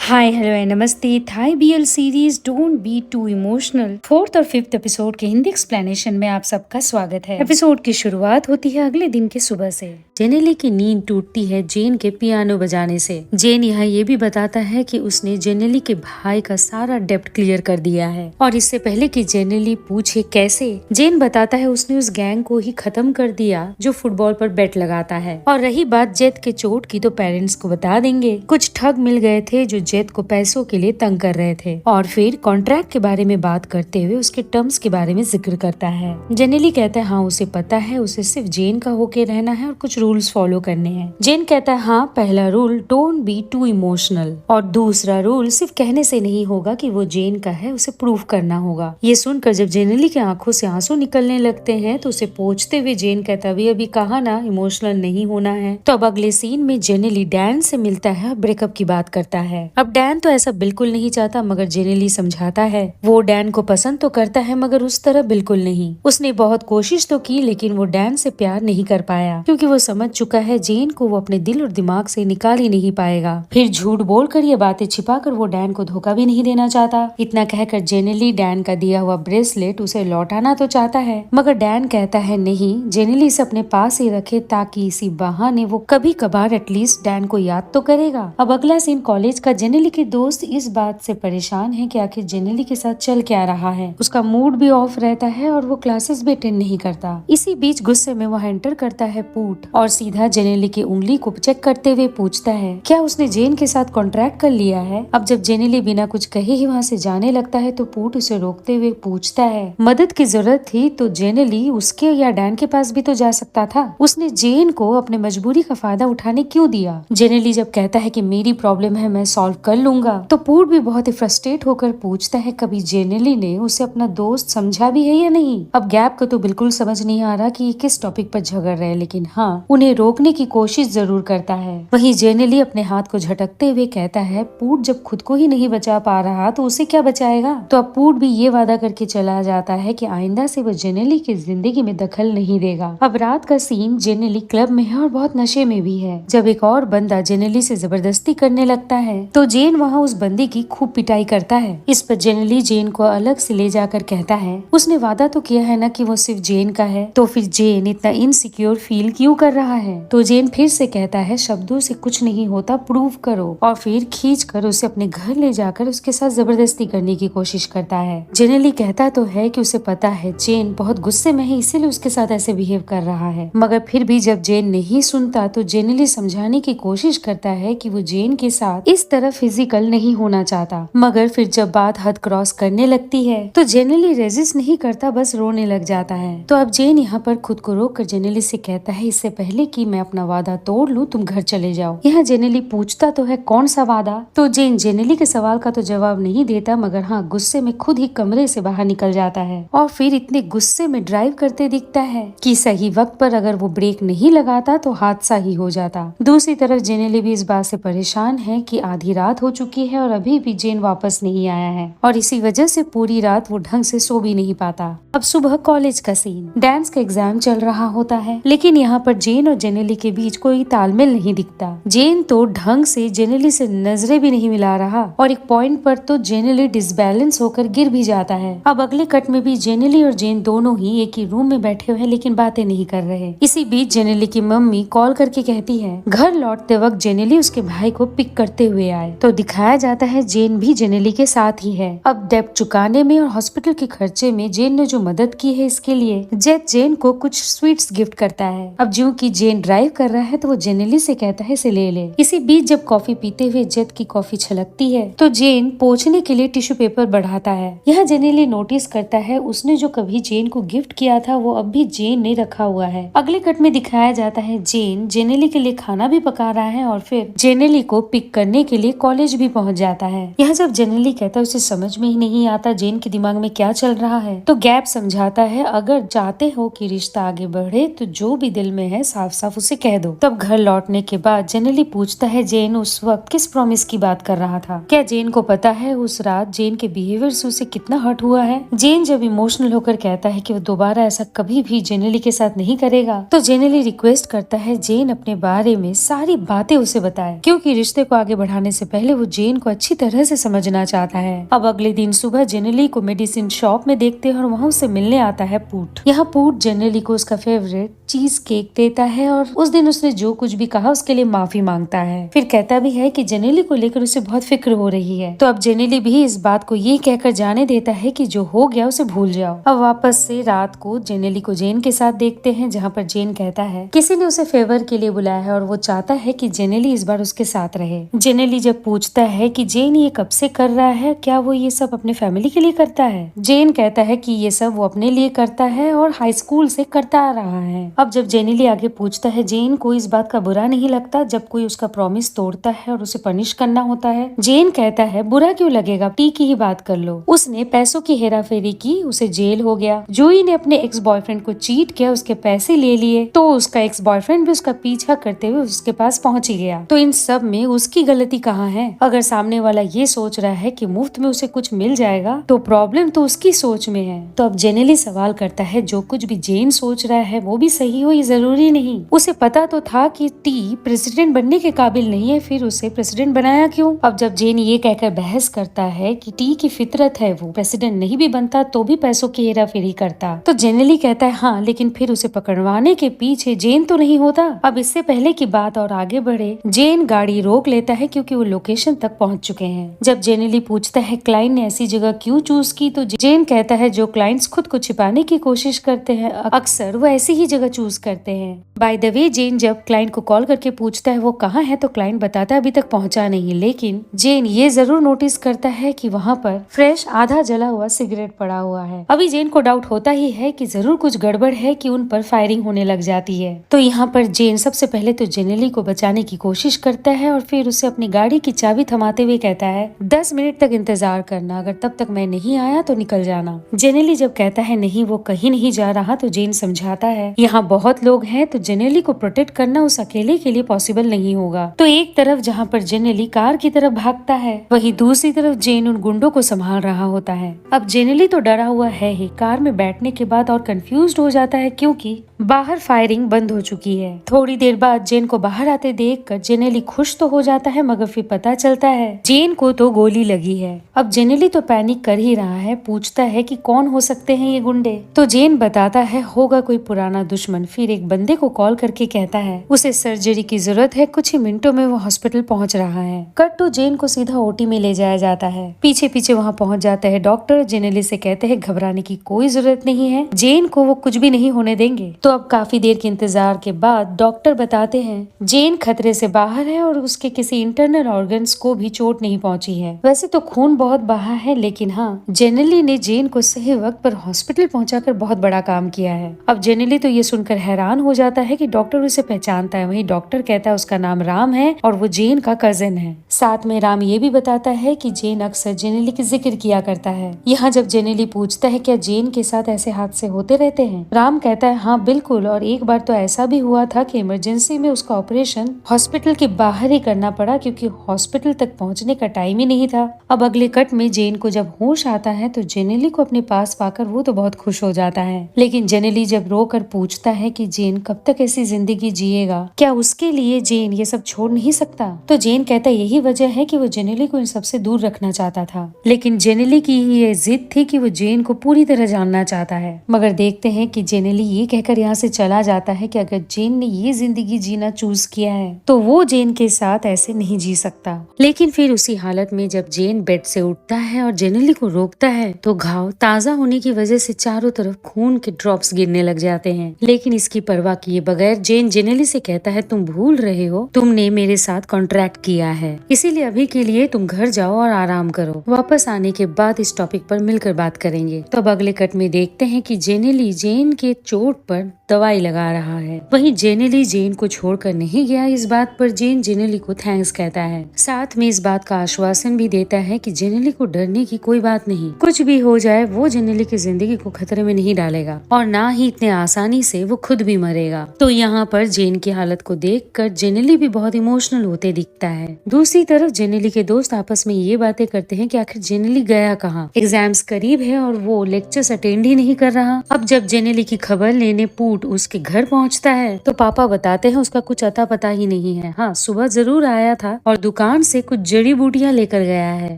Hi hello and नमस्ते। Thai BL series don't be too emotional fourth और fifth episode के Hindi explanation में आप सबका स्वागत है। एपिसोड की शुरुआत होती है अगले दिन के सुबह से। जेनेली की नींद टूटती है जेन के पियानो बजाने से। जेन यहाँ ये भी बताता है कि उसने जेनेली के भाई का सारा डेब्ट क्लियर कर दिया है और इससे पहले कि जेनेली पूछे कैसे, जेन बताता है उसने उस गैंग को ही खत्म कर दिया जो फुटबॉल पर बेट लगाता है। और रही बात जेत के चोट की तो पेरेंट्स को बता देंगे। कुछ ठग मिल गए थे जो जेत को पैसों के लिए तंग कर रहे थे और फिर कॉन्ट्रैक्ट के बारे में बात करते हुए उसके टर्म्स के बारे में जिक्र करता है। जेनेली कहता है हाँ उसे पता है, उसे सिर्फ जेन का होके रहना है और कुछ रूल्स फॉलो करने हैं। जेन कहता है हाँ, पहला rule don't be too emotional और दूसरा रूल सिर्फ कहने से नहीं होगा कि वो जेन का है, उसे प्रूव करना होगा। ये सुनकर जब जेनेली की आंखों से आंसू निकलने लगते हैं तो उसे पोंछते हुए जेन कहता है अभी कहा ना इमोशनल नहीं होना है। तो अब अगले सीन में जेनेली डैन से मिलता है और ब्रेकअप की बात करता है। अब डैन तो ऐसा बिल्कुल नहीं चाहता मगर जेनेली समझाता है। वो डैन को पसंद तो करता है मगर उस तरह बिल्कुल नहीं। उसने बहुत कोशिश तो की लेकिन वो डैन से प्यार नहीं कर पाया क्योंकि वो समझ चुका है जेन को वो अपने दिल और दिमाग से निकाल ही नहीं पाएगा। फिर झूठ बोलकर ये बातें छिपाकर वो डैन को धोखा भी नहीं देना चाहता। इतना कहकर जेनेली डैन का दिया हुआ ब्रेसलेट उसे लौटाना तो चाहता है मगर डैन कहता है नहीं, जेनेली इसे अपने पास ही रखे ताकि इसी बहाने वो कभी कभार एटलीस्ट डैन को याद तो करेगा। अब अगला सीन कॉलेज का। जेनेली के दोस्त इस बात से परेशान है कि आखिर जेनेली के साथ चल क्या रहा है। उसका मूड भी ऑफ रहता है और वो क्लासेस भी अटेंड नहीं करता। इसी बीच गुस्से में वह एंटर करता है पूट और सीधा जेनेली की उंगली को चेक करते हुए पूछता है क्या उसने जेन के साथ कॉन्ट्रैक्ट कर लिया है। अब जब जेनेली बिना कुछ कहे ही वहाँ से जाने लगता है तो पूट उसे रोकते हुए पूछता है मदद की जरूरत थी तो जेनेली उसके या डैन के पास भी तो जा सकता था। उसने जेन को अपने मजबूरी का फायदा उठाने क्यों दिया। जेनेली जब कहता है कि मेरी प्रॉब्लम है मैं सॉल्व कर लूंगा तो पूट भी बहुत ही फ्रस्ट्रेट होकर पूछता है कभी जेनेली ने उसे अपना दोस्त समझा भी है या नहीं। अब गैप को तो बिल्कुल समझ नहीं आ रहा कि ये किस टॉपिक पर झगड़ रहे हैं लेकिन हाँ उन्हें रोकने की कोशिश जरूर करता है। वहीं जेनेली अपने हाथ को झटकते हुए कहता है पूट जब खुद को ही नहीं बचा पा रहा तो उसे क्या बचाएगा। तो अब पूट भी ये वादा करके चला जाता है कि आइंदा से वो जेनेली की जिंदगी में दखल नहीं देगा। अब रात का सीन, जेनेली क्लब में है और बहुत नशे में भी है। जब एक और बंदा जेनेली से जबरदस्ती करने लगता है तो जेन वहाँ उस बंदी की खूब पिटाई करता है। इस पर जेनेली जेन को अलग से ले जाकर कहता है उसने वादा तो किया है ना कि वो सिर्फ जेन का है, तो फिर जेन इतना इनसिक्योर फील क्यों कर रहा है। तो जेन फिर से कहता है शब्दों से कुछ नहीं होता, प्रूव करो। और फिर खींच कर उसे अपने घर ले जाकर उसके साथ जबरदस्ती करने की कोशिश करता है। जेनेली कहता तो है कि उसे पता है जेन बहुत गुस्से में है इसीलिए उसके साथ ऐसे बिहेव कर रहा है मगर फिर भी जब जेन नहीं सुनता तो जेनेली समझाने की कोशिश करता है कि वो जेन के साथ इस तरह फिजिकल नहीं होना चाहता। मगर फिर जब बात हद क्रॉस करने लगती है तो जेनेली रेजिस्ट नहीं करता, बस रोने लग जाता है। तो अब जेन यहाँ पर खुद को रोक कर जेनेली से कहता है इससे पहले कि मैं अपना वादा तोड़ लूं तुम घर चले जाओ। यहाँ जेनेली पूछता तो है कौन सा वादा। तो जेन जेनेली के सवाल का तो जवाब नहीं देता मगर हाँ गुस्से में खुद ही कमरे से बाहर निकल जाता है और फिर इतने गुस्से में ड्राइव करते दिखता है कि सही वक्त पर अगर वो ब्रेक नहीं लगाता तो हादसा ही हो जाता। दूसरी तरफ जेनेली भी इस बात से परेशान है कि आधी रात हो चुकी है और अभी भी जेन वापस नहीं आया है और इसी वजह से पूरी रात वो ढंग से सो भी नहीं पाता। अब सुबह कॉलेज का सीन, डांस का एग्जाम चल रहा होता है लेकिन यहाँ पर जेन और जेनेली के बीच कोई तालमेल नहीं दिखता। जेन तो ढंग से जेनेली से नजरें भी नहीं मिला रहा और एक पॉइंट पर तो जेनेली डिसबैलेंस होकर गिर भी जाता है। अब अगले कट में भी जेनेली और जेन दोनों ही एक ही रूम में बैठे हुए हैं लेकिन बातें नहीं कर रहे। इसी बीच जेनेली की मम्मी कॉल करके कहती है घर लौटते वक्त जेनेली उसके भाई को पिक करते हुए आए। तो दिखाया जाता है जेन भी जेनेली के साथ ही है। अब डेब्ट चुकाने में और हॉस्पिटल के खर्चे में जेन ने जो मदद की है इसके लिए जेन को कुछ स्वीट्स गिफ्ट करता है। अब जो कि जेन ड्राइव कर रहा है तो वो जेनेली से कहता है इसे ले ले। इसी बीच जब कॉफी पीते हुए जेट की कॉफी छलकती है तो जेन पोंछने के लिए टिश्यू पेपर बढ़ाता है। यहाँ जेनेली नोटिस करता है उसने जो कभी जेन को गिफ्ट किया था वो अब भी जेन ने रखा हुआ है। अगले कट में दिखाया जाता है जेन जेनेली के लिए खाना भी पका रहा है और फिर जेनेली को पिक करने के लिए कॉलेज भी पहुंच जाता है। यहाँ जब जेनेली कहता है उसे समझ में ही नहीं आता जेन के दिमाग में क्या चल रहा है तो गैप समझाता है अगर चाहते हो कि रिश्ता आगे बढ़े तो जो भी दिल में है साफ साफ उसे कह दो। तब घर लौटने के बाद जेनेली पूछता है जेन उस वक्त किस प्रॉमिस की बात कर रहा था। क्या जेन को पता है उस रात जेन के बिहेवियर से उसे कितना हर्ट हुआ है। जेन जब इमोशनल होकर कहता है कि वो दोबारा ऐसा कभी भी जेनेली के साथ नहीं करेगा तो जेनेली रिक्वेस्ट करता है जेन अपने बारे में सारी बातें उसे बताए क्योंकि रिश्ते को आगे बढ़ाने से पहले वो जेन को अच्छी तरह से समझना चाहता है। अब अगले दिन सुबह जेनेली को मेडिसिन शॉप में देखते हैं और वहाँ उससे मिलने आता है पूट। यहाँ पूट जेनेली को उसका फेवरेट चीज केक देता है और उस दिन उसने जो कुछ भी कहा उसके लिए माफी मांगता है। फिर कहता भी है कि जेनेली को लेकर उसे बहुत फिक्र हो रही है। तो अब जेनेली भी इस बात को ये कहकर जाने देता है कि जो हो गया उसे भूल जाओ। अब वापस से रात को जेनेली को जेन के साथ देखते हैं, जहाँ पर जेन कहता है किसी ने उसे फेवर के लिए बुलाया है और वो चाहता है कि जेनेली इस बार उसके साथ रहे। जेनेली जब पूछता है कि जेन ये कब से कर रहा है, क्या वो ये सब अपने फैमिली के लिए करता है, जेन कहता है कि ये सब वो अपने लिए करता है और हाई स्कूल से करता आ रहा है। अब जब जेनेली आगे पूछता है जेन को इस बात का बुरा नहीं लगता जब कोई उसका प्रॉमिस तोड़ता है और उसे पनिश करना होता है। जेन कहता है बुरा क्यों लगेगा, टी की ही बात कर लो, उसने पैसों की हेराफेरी की, उसे जेल हो गया। जूही ने अपने एक्स बॉयफ्रेंड को चीट किया, उसके पैसे ले लिए, तो उसका एक्स बॉयफ्रेंड भी उसका पीछा करते हुए उसके पास पहुंच ही गया। तो इन सब में उसकी गलती कहाँ है? अगर सामने वाला ये सोच रहा है कि मुफ्त में उसे कुछ मिल जाएगा तो प्रॉब्लम तो उसकी सोच में है। तो अब जेनेली सवाल करता है जो कुछ भी जेन सोच रहा है वो भी सही हो, ये जरूरी नहीं। उसे पता तो था कि टी प्रेसिडेंट बनने के काबिल नहीं है, फिर उसे प्रेसिडेंट बनाया क्यों? अब जब जेन ये कहकर बहस करता है कि टी की फितरत है, वो प्रेसिडेंट नहीं भी बनता तो भी पैसों की हेराफेरी करता, तो जेनेली कहता है हाँ, लेकिन फिर उसे पकड़वाने के पीछे जेन तो नहीं होता। अब इससे पहले की बात और आगे बढ़े, जेन गाड़ी रोक लेता है क्योंकि वो लोकेशन तक पहुंच चुके हैं। जब जेनेली पूछता है क्लाइंट ने ऐसी जगह क्यों चूज की, तो जेन कहता है जो क्लाइंट्स खुद को छिपाने की कोशिश करते हैं अक्सर वो ऐसी ही जगह चूज करते हैं। बाय द वे, जेन जब क्लाइंट को कॉल करके पूछता है वो कहाँ है, तो क्लाइंट बताता है अभी तक पहुंचा नहीं, लेकिन जेन ये जरूर नोटिस करता है कि वहाँ पर फ्रेश आधा जला हुआ सिगरेट पड़ा हुआ है। अभी जेन को डाउट होता ही है कि जरूर कुछ गड़बड़ है कि उन पर फायरिंग होने लग जाती है। तो यहाँ पर जेन सबसे पहले तो जेनेली को बचाने की कोशिश करता है और फिर उसे अपनी गाड़ी की चाबी थमाते हुए कहता है 10 मिनट तक इंतजार करना, अगर तब तक मैं नहीं आया तो निकल जाना। जेनेली जब कहता है नहीं वो कहीं नहीं जा रहा, तो जेन समझाता है यहाँ बहुत लोग हैं, तो जेनेली को प्रोटेक्ट करना उस अकेले के लिए पॉसिबल नहीं होगा। तो एक तरफ जहाँ पर जेनेली कार की तरफ भागता है, वहीं दूसरी तरफ जेन उन गुंडों को संभाल रहा होता है। अब जेनेली तो डरा हुआ है ही, कार में बैठने के बाद और कंफ्यूज्ड हो जाता है क्योंकि बाहर फायरिंग बंद हो चुकी है। थोड़ी देर बाद जेन को बाहर आते देखकर जेनेली खुश तो हो जाता है, मगर फिर पता चलता है जेन को तो गोली लगी है। अब जेनेली तो पैनिक कर ही रहा है, पूछता है कि कौन हो सकते हैं ये गुंडे, तो जेन बताता है होगा कोई पुराना दुश्मन। फिर एक बंदे को कॉल करके कहता है उसे सर्जरी की जरूरत है, कुछ ही मिनटों में वो हॉस्पिटल पहुंच रहा है। कट तो जेन को सीधा ओटी में ले जाया जाता है। पीछे पीछे वहाँ पहुंच जाता है डॉक्टर। जेनेली से कहते हैं घबराने की कोई जरूरत नहीं है, जेन को वो कुछ भी नहीं होने देंगे। तो अब काफी देर के इंतजार के बाद डॉक्टर बताते हैं जेन खतरे से बाहर है और उसके किसी इंटरनल ऑर्गन्स को भी चोट नहीं पहुंची है। वैसे तो खून बहुत बहा है, लेकिन हाँ, जेनेली ने जेन को सही वक्त पर हॉस्पिटल पहुंचाकर बहुत बड़ा काम किया है। अब जेनेली तो ये सुनकर हैरान हो जाता है कि डॉक्टर उसे पहचानता है। वहीं डॉक्टर कहता है उसका नाम राम है और वो जेन का कजिन है। साथ में राम ये भी बताता है कि जेन अक्सर जेनेली की जिक्र किया करता है। यहाँ जब जेनेली पूछता है क्या जेन के साथ ऐसे हादसे होते रहते हैं, राम कहता है हाँ बिल्कुल, और एक बार तो ऐसा भी हुआ था कि इमरजेंसी में उसका ऑपरेशन हॉस्पिटल के बाहर ही करना पड़ा क्योंकि हॉस्पिटल तक पहुंचने का टाइम ही नहीं था। अब अगले कट में जेन को जब होश आता है तो जेनेली को अपने पास पाकर वो तो बहुत खुश हो जाता है, लेकिन जेनेली जब रो कर पूछता है कि जेन कब तक ऐसी जिंदगी जिएगा, क्या उसके लिए जेन ये सब छोड़ नहीं सकता, तो जेन कहता है यही वजह है कि वो जेनेली को इन सबसे दूर रखना चाहता था। लेकिन जेनेली की ये जिद थी कि वो जेन को पूरी तरह जानना चाहता है। मगर देखते हैं कि जेनेली ये कहकर यहाँ से चला जाता है कि अगर जेन ने ये जिंदगी जीना चूज किया है तो वो जेन के साथ ऐसे नहीं जी सकता। लेकिन फिर उसी हालत में जब जेन बेड से उठता है और जेनेली को रोकता है तो घाव ताजा होने की वजह से चारों तरफ खून के ड्रॉप्स गिरने लग जाते हैं। लेकिन इसकी परवाह किए बगैर जेन जेनेली से कहता है तुम भूल रहे हो, तुमने मेरे साथ कॉन्ट्रैक्ट किया है, इसीलिए अभी के लिए तुम घर जाओ और आराम करो, वापस आने के बाद इस टॉपिक पर मिलकर बात करेंगे। तो अब अगले कट में देखते हैं कि जेनेली जेन के चोट पर दवाई लगा रहा है। वहीं जेनेली जेन को छोड़कर नहीं गया, इस बात पर जेन जेनेली को थैंक्स कहता है। साथ में इस बात का आश्वासन भी देता है कि जेनेली को डरने की कोई बात नहीं, कुछ भी हो जाए वो जेनेली की जिंदगी को खतरे में नहीं डालेगा और ना ही इतने आसानी से वो खुद भी मरेगा। तो यहाँ पर जेन की हालत को देखकर जेनेली भी बहुत इमोशनल होते दिखता है। दूसरी तरफ जेनेली के दोस्त आपस में ये बातें करते हैं कि आखिर जेनेली गया कहाँ, एग्जाम्स करीब है और वो लेक्चर्स अटेंड ही नहीं कर रहा। अब जब जेनेली की खबर लेने पूट उसके घर पहुंचता है तो पापा बताते हैं उसका कुछ अता पता ही नहीं है। हाँ, सुबह जरूर आया था और दुकान से कुछ जड़ी बूटियां लेकर गया है।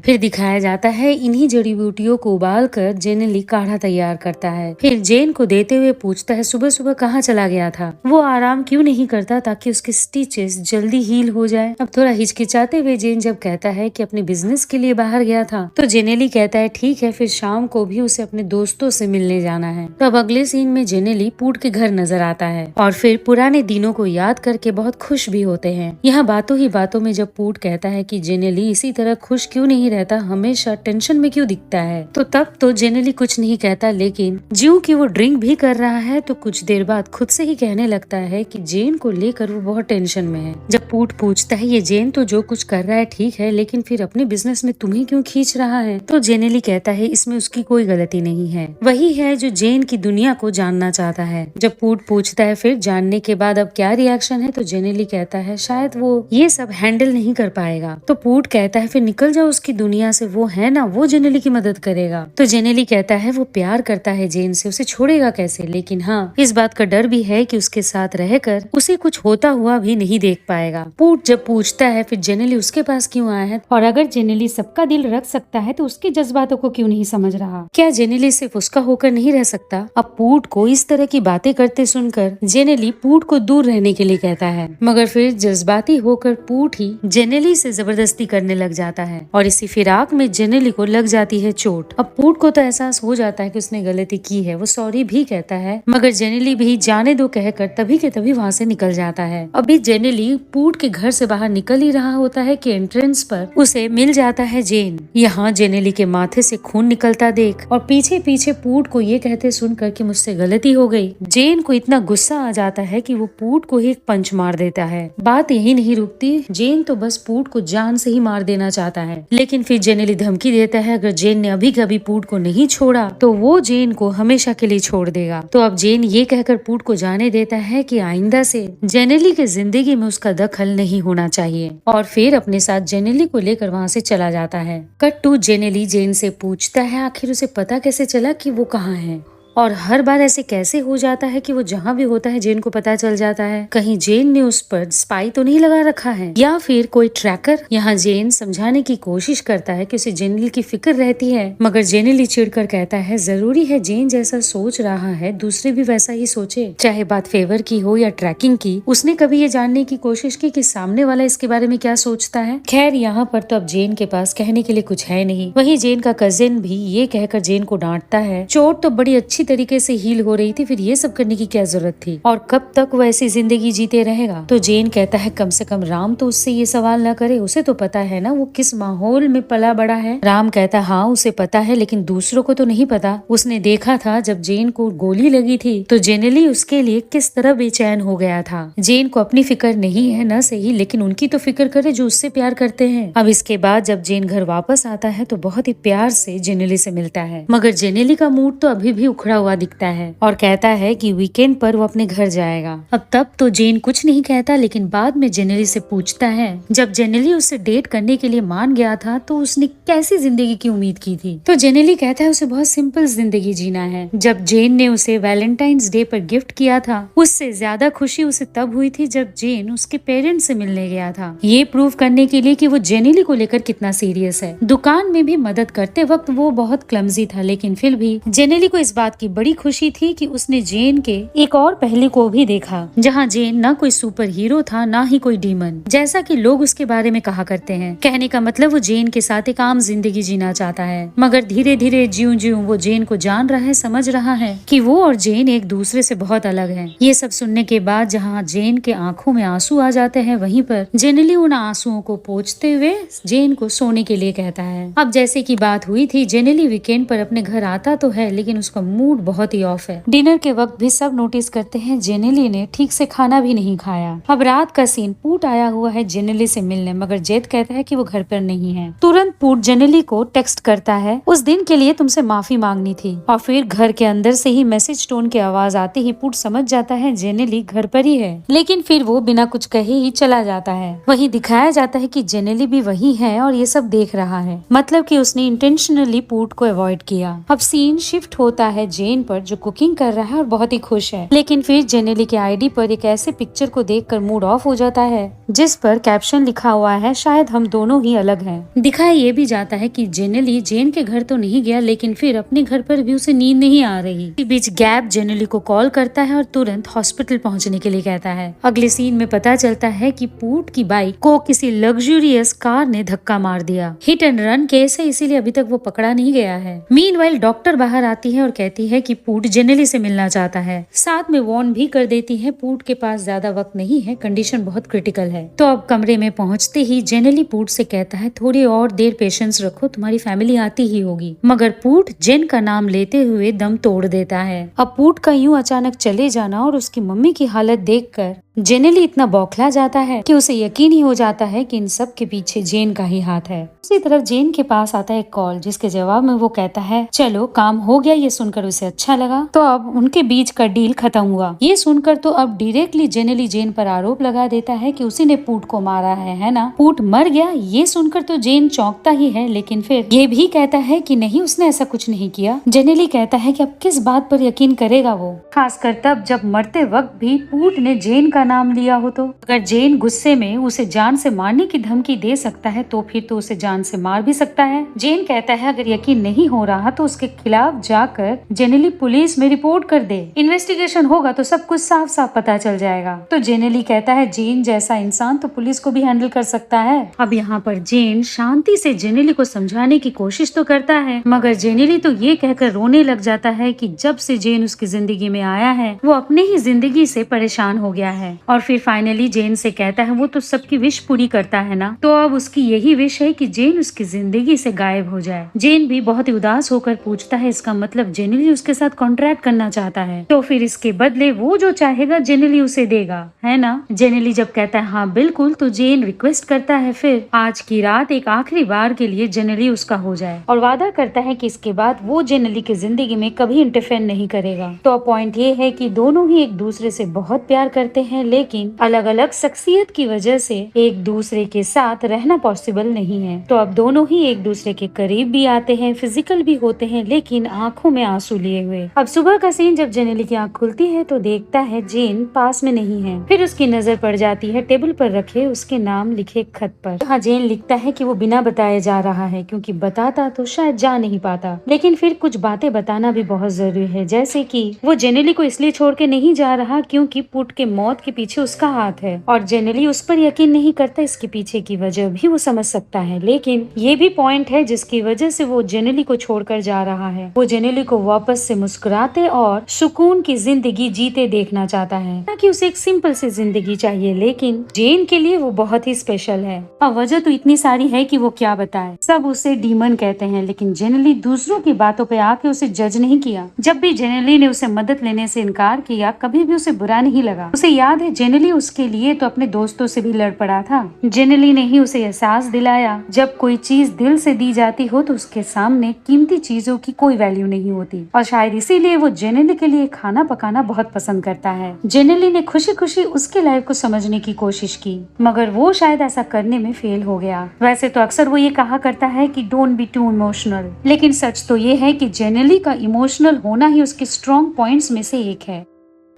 फिर दिखाया जाता है इन्हीं जड़ी बूटियों को उबाल कर जेनेली काढ़ा तैयार करता है। फिर जेन को देते हुए पूछता है सुबह सुबह कहाँ चला गया था, वो आराम क्यों नहीं करता ताकि उसके स्टिचेस जल्दी हील हो जाए। अब थोड़ा हिचकिचाते हुए जेन जब कहता है कि अपने बिजनेस के लिए बाहर गया था तो जेनेली कहता है ठीक है, फिर शाम को भी उसे अपने दोस्तों से मिलने जाना है। तो अब अगले सीन में जेनेली पूट के घर नजर आता है और फिर पुराने दिनों को याद करके बहुत खुश भी होते हैं। यहाँ बातों ही बातों में जब पूट कहता है कि जेनेली इसी तरह खुश क्यों नहीं रहता, हमेशा टेंशन में क्यों दिखता है, तो तब तो जेनेली कुछ नहीं कहता, लेकिन ज्यों कि वो ड्रिंक भी कर रहा है तो कुछ देर बाद खुद से ही कहने लगता है कि जेन को लेकर वो बहुत टेंशन में है। जब पूट पूछता है ये जेन तो जो कुछ कर रहा है ठीक है, लेकिन फिर अपने बिजनेस में तुम्हें क्यों खींच रहा है, तो जेनेली कहता है इसमें उसकी कोई गलती नहीं है, वही है जो जेन की दुनिया को जानना चाहता है। जब पूट पूछता है फिर जानने के बाद अब क्या रिएक्शन है, तो जेनेली कहता है शायद वो ये सब हैंडल नहीं कर पाएगा। तो पूट कहता है फिर निकल जाओ उसकी दुनिया से, वो है ना, वो जेनेली की मदद करेगा। तो जेनेली कहता है वो प्यार करता है जेन से, उसे छोड़ेगा कैसे, लेकिन हाँ इस बात का डर भी है कि उसके साथ रहकर उसे कुछ होता हुआ भी नहीं देख पाएगा। पूट जब पूछता है फिर जेनेली उसके पास क्यों आया है, और अगर जेनेली सबका दिल रख सकता है तो उसके जज्बातों को क्यों नहीं समझ रहा, क्या जेनेली सिर्फ उसका होकर नहीं रह सकता। अब पूट को इस तरह की बातें करते सुनकर जेनेली पूट को दूर रहने के लिए कहता है, मगर फिर जज्बाती होकर पूट ही जेनेली से जबरदस्ती करने लग जाता है और इसी फिराक में जेनेली को लग जाती है चोट। अब पूट को तो एहसास हो जाता है कि उसने गलती की है, वो सॉरी भी कहता है, मगर जेनेली भी जाने दो कहकर तभी के तभी वहाँ से निकल जाता है। अभी जेनेली पूट के घर से बाहर निकल ही रहा होता है कि एंट्रेंस पर उसे मिल जाता है जेन। यहाँ जेनेली के माथे से खून निकलता देख और पीछे पीछे पूट को ये कहते सुनकर कि मुझसे गलती हो गई, जेन को इतना गुस्सा आ जाता है कि वो पूट को ही एक पंच मार देता है। बात यही नहीं रुकती, जेन तो बस पूट को जान से ही मार देना चाहता है, लेकिन फिर जेनेली धमकी देता है अगर जेन ने अभी कभी पूट को नहीं छोड़ा तो वो जेन को हमेशा के लिए छोड़ देगा। तो अब जेन ये कहकर पूट को जाने देता है कि आइंदा से जेनेली के जिंदगी में उसका दखल नहीं होना चाहिए और फिर अपने साथ जेनेली को लेकर वहाँ से चला जाता है। कट टू जेनेली जेन से पूछता है आखिर उसे पता कैसे चला कि वो कहाँ है, और हर बार ऐसे कैसे हो जाता है कि वो जहाँ भी होता है जेन को पता चल जाता है, कहीं जेन ने उस पर स्पाई तो नहीं लगा रखा है या फिर कोई ट्रैकर। यहाँ जेन समझाने की कोशिश करता है कि उसे जेनेली की फिक्र रहती है, मगर जेनेली चिढ़कर कहता है जरूरी है जेन जैसा सोच रहा है दूसरे भी वैसा ही सोचे, चाहे बात फेवर की हो या ट्रैकिंग की। उसने कभी ये जानने की कोशिश की कि सामने वाला इसके बारे में क्या सोचता है। खैर यहाँ पर तो अब जेन के पास कहने के लिए कुछ है नहीं। वहीं जेन का कजिन भी ये कहकर जेन को डांटता है चोट तो बड़ी अच्छी तरीके से हील हो रही थी, फिर ये सब करने की क्या जरूरत थी और कब तक वो ऐसी जिंदगी जीते रहेगा। तो जेन कहता है कम से कम राम तो उससे ये सवाल न करे, उसे तो पता है ना वो किस माहौल में पला बड़ा है। राम कहता हाँ उसे पता है, लेकिन दूसरों को तो नहीं पता। उसने देखा था जब जेन को गोली लगी थी तो जेनेली उसके लिए किस तरह बेचैन हो गया था। जेन को अपनी फिक्र नहीं है न सही, लेकिन उनकी तो फिक्र करे जो उससे प्यार करते हैं। अब इसके बाद जब जेन घर वापस आता है तो बहुत ही प्यार से जेनेली से मिलता है, मगर जेनेली का मूड तो अभी भी उखड़ा हुआ दिखता है और कहता है कि वीकेंड पर वो अपने घर जाएगा। अब तब तो जेन कुछ नहीं कहता, लेकिन बाद में जेनेली से पूछता है जब जेनेली उससे डेट करने के लिए मान गया था तो उसने कैसी जिंदगी की उम्मीद की थी। तो जेनेली कहता है उसे बहुत सिंपल जिंदगी जीना है। जब जेन ने उसे वैलेंटाइंस डे पर गिफ्ट किया था उससे ज्यादा खुशी उसे तब हुई थी जब जेन उसके पेरेंट्स से मिलने गया था, ये प्रूव करने के लिए कि वो जेनेली को लेकर कितना सीरियस है। दुकान में भी मदद करते वक्त वो बहुत क्लमजी था, लेकिन फिर भी जेनेली को इस बात की बड़ी खुशी थी कि उसने जेन के एक और पहलू को भी देखा, जहाँ जेन ना कोई सुपर हीरो था ना ही कोई डीमन, जैसा कि लोग उसके बारे में कहा करते हैं। कहने का मतलब वो जेन के साथ एक आम जिंदगी जीना चाहता है, मगर धीरे धीरे ज्यूं ज्यूं वो जेन को जान रहा है, समझ रहा है कि वो और जेन एक दूसरे से बहुत अलग हैं। ये सब सुनने के बाद जहाँ जेन के आंखों में आंसू आ जाते हैं, वहीं पर जेनेली उन आंसुओं को पोंछते हुए जेन को सोने के लिए कहता है। अब जैसे की बात हुई थी, जेनेली वीकेंड पर अपने घर आता तो है, लेकिन उसका मूड बहुत ही ऑफ है। डिनर के वक्त भी सब नोटिस करते हैं जेनेली ने ठीक से खाना भी नहीं खाया। अब रात का सीन, पूट आया हुआ है जेनेली से मिलने, मगर जेद कहता है कि वो घर पर नहीं है। तुरंत पूट जेनेली को टेक्स्ट करता है उस दिन के लिए तुमसे माफी मांगनी थी, और फिर घर के अंदर से ही मैसेज टोन की आवाज आते ही पूट समझ जाता है जेनेली घर पर ही है, लेकिन फिर वो बिना कुछ कहे ही चला जाता है। वहीं दिखाया जाता है कि जेनेली भी वही है और ये सब देख रहा है, मतलब कि उसने इंटेंशनली पूट को अवॉइड किया। अब सीन शिफ्ट होता है जेन पर जो कुकिंग कर रहा है और बहुत ही खुश है। लेकिन फिर जेनेली के आईडी पर एक ऐसे पिक्चर को देखकर मूड ऑफ हो जाता है जिस पर कैप्शन लिखा हुआ है, शायद हम दोनों ही अलग हैं। दिखाया ये भी जाता है कि जेनेली जेन के घर तो नहीं गया, लेकिन फिर अपने घर पर भी उसे नींद नहीं आ रही। इसी बीच गैब जेनेली को कॉल करता है और तुरंत हॉस्पिटल पहुंचने के लिए कहता है। अगले सीन में पता चलता है कि पूट की बाइक को किसी लग्जूरियस कार ने धक्का मार दिया। हिट एंड रन केस है, इसीलिए अभी तक वो पकड़ा नहीं गया है। मीनवाइल डॉक्टर बाहर आती है और कहती है कि पूट जेनेली से मिलना चाहता है। साथ में वार्न भी कर देती है पूट के पास ज्यादा वक्त नहीं है, कंडीशन बहुत क्रिटिकल है। तो अब कमरे में पहुंचते ही जेनेली पूट से कहता है थोड़ी और देर पेशेंस रखो, तुम्हारी फैमिली आती ही होगी। मगर पूट जेन का नाम लेते हुए दम तोड़ देता है। अब पूट का यूं अचानक चले जाना और उसकी मम्मी की हालत देखकर जेनेली इतना बौखला जाता है कि उसे यकीन ही हो जाता है कि इन सब के पीछे जेन का ही हाथ है। दूसरी तरफ जेन के पास आता है एक कॉल, जिसके जवाब में वो कहता है चलो काम हो गया। ये सुनकर उसे अच्छा लगा, तो अब उनके बीच का डील खत्म हुआ। ये सुनकर तो अब डायरेक्टली जेनेली जेन पर आरोप लगा देता है कि उसी ने पूट को मारा है ना। पूट मर गया, ये सुनकर तो जेन चौंकता ही है, लेकिन फिर ये भी कहता है कि नहीं, उसने ऐसा कुछ नहीं किया। जेनेली कहता है कि अब किस बात पर यकीन करेगा वो, खासकर तब जब मरते वक्त भी पूट ने जेन का नाम लिया हो। तो अगर जेन गुस्से में उसे जान से मारने की धमकी दे सकता है तो फिर तो उसे जान से मार भी सकता है। जेन कहता है अगर यकीन नहीं हो रहा तो उसके खिलाफ जाकर जेनेली पुलिस में रिपोर्ट कर दे, इन्वेस्टिगेशन होगा तो सब कुछ साफ साफ पता चल जाएगा। तो जेनेली कहता है जेन जैसा इंसान तो पुलिस को भी हैंडल कर सकता है। अब यहाँ पर जेन शांति से जेनेली को समझाने की कोशिश तो करता है, मगर जेनेली तो ये कहकर रोने लग जाता है कि जब से जेन उसकी जिंदगी में आया है वो अपने ही जिंदगी से परेशान हो गया है। और फिर फाइनली जेन से कहता है वो तो सबकी विश पूरी करता है ना, तो अब उसकी यही विश है कि जेन उसकी जिंदगी से गायब हो जाए। जेन भी बहुत ही उदास होकर पूछता है इसका मतलब जेनेली उसके साथ कॉन्ट्रैक्ट करना चाहता है, तो फिर इसके बदले वो जो चाहेगा जेनेली उसे देगा, है ना। जेनेली जब कहता है हाँ बिल्कुल, तो जेन रिक्वेस्ट करता है फिर आज की रात एक आखिरी बार के लिए जेनेली उसका हो जाए, और वादा करता है कि इसके बाद वो जेनेली की जिंदगी में कभी इंटरफेयर नहीं करेगा। तो पॉइंट ये है कि दोनों ही एक दूसरे से बहुत प्यार करते हैं, लेकिन अलग अलग शख्सियत की वजह से एक दूसरे के साथ रहना पॉसिबल नहीं है। तो अब दोनों ही एक दूसरे के करीब भी आते हैं, फिजिकल भी होते हैं, लेकिन आंखों में आंसू लिए हुए। अब सुबह का सीन, जब जेनेली की आंख खुलती है तो देखता है जेन पास में नहीं है। फिर उसकी नजर पड़ जाती है टेबल पर रखे उसके नाम लिखे खत पर। जहाँ जेन लिखता है कि वो बिना बताए जा रहा है, क्योंकि बताता तो शायद जा नहीं पाता, लेकिन फिर कुछ बातें बताना भी बहुत जरूरी है, जैसे कि वो जेनेली को इसलिए छोड़ के नहीं जा रहा क्योंकि पुट के मौत के पीछे उसका हाथ है, और जेनेली उस पर यकीन नहीं करता। इसके पीछे की वजह भी वो समझ सकता है, लेकिन ये भी पॉइंट है जिसकी वजह से वो जेनेली को छोड़कर जा रहा है। वो जेनेली को वापस से मुस्कुराते और सुकून की जिंदगी जीते देखना चाहता है, ना कि उसे एक सिंपल सी जिंदगी चाहिए, लेकिन जेन के लिए वो बहुत ही स्पेशल है। अब वजह तो इतनी सारी है कि वो क्या बताए। सब उसे डीमन कहते हैं, लेकिन जेनेली दूसरों की बातों पे आके उसे जज नहीं किया। जब भी जेनेली ने उसे मदद लेने से इनकार किया, कभी भी उसे बुरा नहीं लगा। उसे याद है जेनेली उसके लिए तो अपने दोस्तों से भी लड़ पड़ा था। जेनेली ने ही उसे एहसास दिलाया जब कोई चीज दिल से दी जाती हो तो उसके सामने कीमती चीजों की कोई वैल्यू नहीं होती, और शायद इसीलिए वो जेनेली के लिए खाना पकाना बहुत पसंद करता है। जेनेली ने खुशी खुशी उसके लाइफ को समझने की कोशिश की, मगर वो शायद ऐसा करने में फेल हो गया। वैसे तो अक्सर वो ये कहा करता है कि डोंट बी टू इमोशनल, लेकिन सच तो ये है कि जेनेली का इमोशनल होना ही उसके स्ट्रॉन्ग पॉइंट्स में से एक है।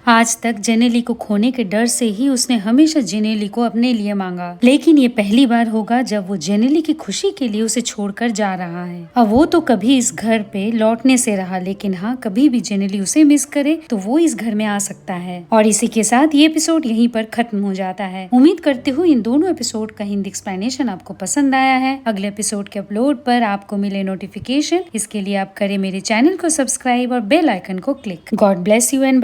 आज तक जेनेली को खोने के डर से ही उसने हमेशा जेनेली को अपने लिए मांगा, लेकिन ये पहली बार होगा जब वो जेनेली की खुशी के लिए उसे छोड़कर जा रहा है। अब वो तो कभी इस घर पे लौटने से रहा, लेकिन हाँ, कभी भी जेनेली उसे मिस करे तो वो इस घर में आ सकता है। और इसी के साथ ये एपिसोड यहीं पर खत्म हो जाता है। उम्मीद करती हूँ इन दोनों एपिसोड का हिंदी एक्सप्लेनेशन आपको पसंद आया है। अगले एपिसोड के अपलोड पर आपको मिले नोटिफिकेशन, इसके लिए आप करें मेरे चैनल को सब्सक्राइब और बेल आइकन को click. God bless you and